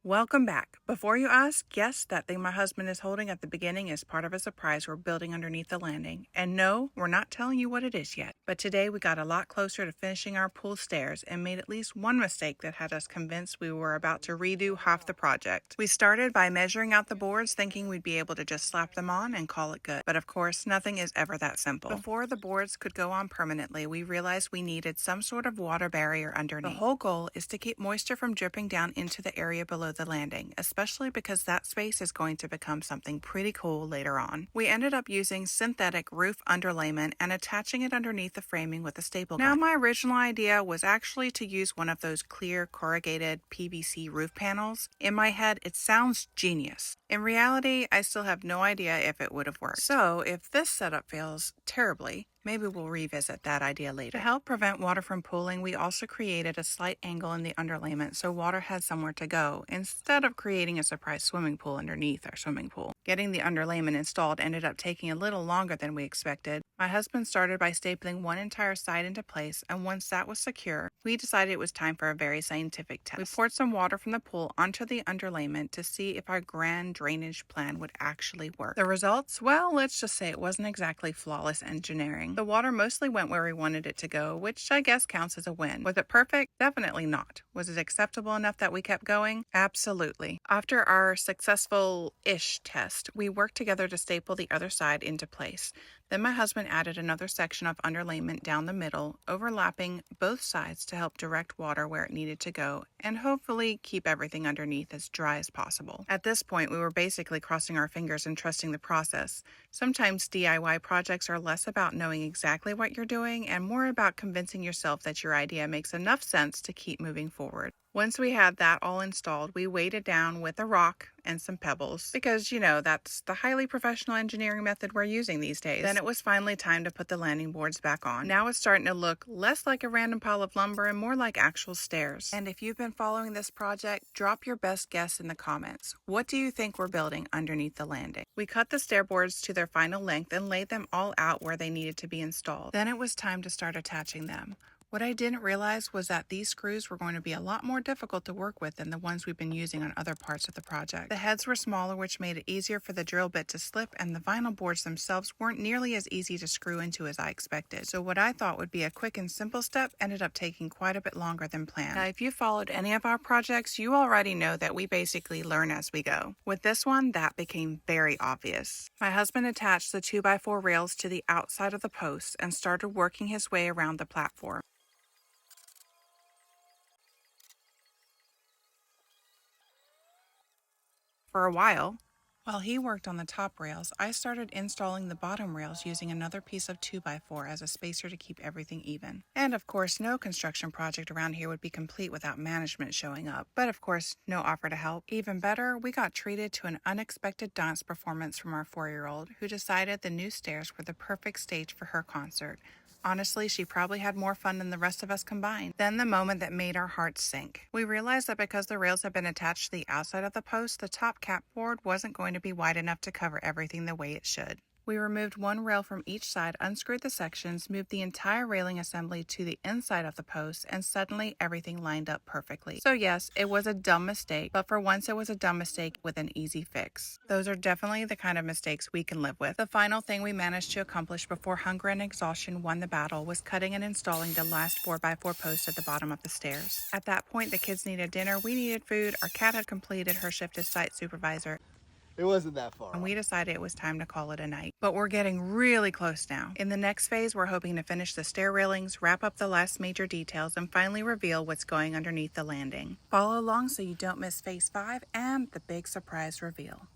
Welcome back. Before you ask, yes, that thing my husband is holding at the beginning is part of a surprise we're building underneath the landing. And no, we're not telling you what it is yet. But today we got a lot closer to finishing our pool stairs and made at least one mistake that had us convinced we were about to redo half the project. We started by measuring out the boards thinking we'd be able to just slap them on and call it good. But of course, nothing is ever that simple. Before the boards could go on permanently, we realized we needed some sort of water barrier underneath. The whole goal is to keep moisture from dripping down into the area below the landing, especially because that space is going to become something pretty cool later on. We ended up using synthetic roof underlayment and attaching it underneath the framing with a staple gun. Now, my original idea was actually to use one of those clear corrugated PVC roof panels. In my head, it sounds genius. In reality, I still have no idea if it would have worked. So, if this setup fails terribly, maybe we'll revisit that idea later. To help prevent water from pooling, we also created a slight angle in the underlayment so water had somewhere to go, instead of creating a surprise swimming pool underneath our swimming pool. Getting the underlayment installed ended up taking a little longer than we expected. My husband started by stapling one entire side into place, and once that was secure, we decided it was time for a very scientific test. We poured some water from the pool onto the underlayment to see if our grand drainage plan would actually work. The results? Well, let's just say it wasn't exactly flawless engineering. The water mostly went where we wanted it to go, which I guess counts as a win. Was it perfect? Definitely not. Was it acceptable enough that we kept going? Absolutely. After our successful-ish test, we worked together to staple the other side into place. Then my husband added another section of underlayment down the middle, overlapping both sides to help direct water where it needed to go, and hopefully keep everything underneath as dry as possible. At this point, we were basically crossing our fingers and trusting the process. Sometimes DIY projects are less about knowing exactly what you're doing and more about convincing yourself that your idea makes enough sense to keep moving forward. Once we had that all installed, we weighed it down with a rock and some pebbles because, that's the highly professional engineering method we're using these days. Then it was finally time to put the landing boards back on. Now it's starting to look less like a random pile of lumber and more like actual stairs. And if you've been following this project, drop your best guess in the comments. What do you think we're building underneath the landing? We cut the stair boards to their final length and laid them all out where they needed to be installed. Then it was time to start attaching them. What I didn't realize was that these screws were going to be a lot more difficult to work with than the ones we've been using on other parts of the project. The heads were smaller, which made it easier for the drill bit to slip, and the vinyl boards themselves weren't nearly as easy to screw into as I expected. So what I thought would be a quick and simple step ended up taking quite a bit longer than planned. Now, if you followed any of our projects, you already know that we basically learn as we go. With this one, that became very obvious. My husband attached the 2x4 rails to the outside of the posts and started working his way around the platform. For a while he worked on the top rails, I started installing the bottom rails using another piece of 2x4 as a spacer to keep everything even. And of course, no construction project around here would be complete without management showing up. But of course, no offer to help. Even better, we got treated to an unexpected dance performance from our 4-year-old, who decided the new stairs were the perfect stage for her concert. Honestly, she probably had more fun than the rest of us combined. Then the moment that made our hearts sink. We realized that because the rails had been attached to the outside of the post, the top cap board wasn't going to be wide enough to cover everything the way it should. We removed one rail from each side, unscrewed the sections, moved the entire railing assembly to the inside of the post, and suddenly everything lined up perfectly. So yes, it was a dumb mistake, but for once it was a dumb mistake with an easy fix. Those are definitely the kind of mistakes we can live with. The final thing we managed to accomplish before hunger and exhaustion won the battle was cutting and installing the last 4x4 post at the bottom of the stairs. At that point, the kids needed dinner, we needed food, our cat had completed her shift as site supervisor. It wasn't that far. And we decided it was time to call it a night. But we're getting really close now. In the next phase, we're hoping to finish the stair railings, wrap up the last major details, and finally reveal what's going underneath the landing. Follow along so you don't miss phase 5 and the big surprise reveal.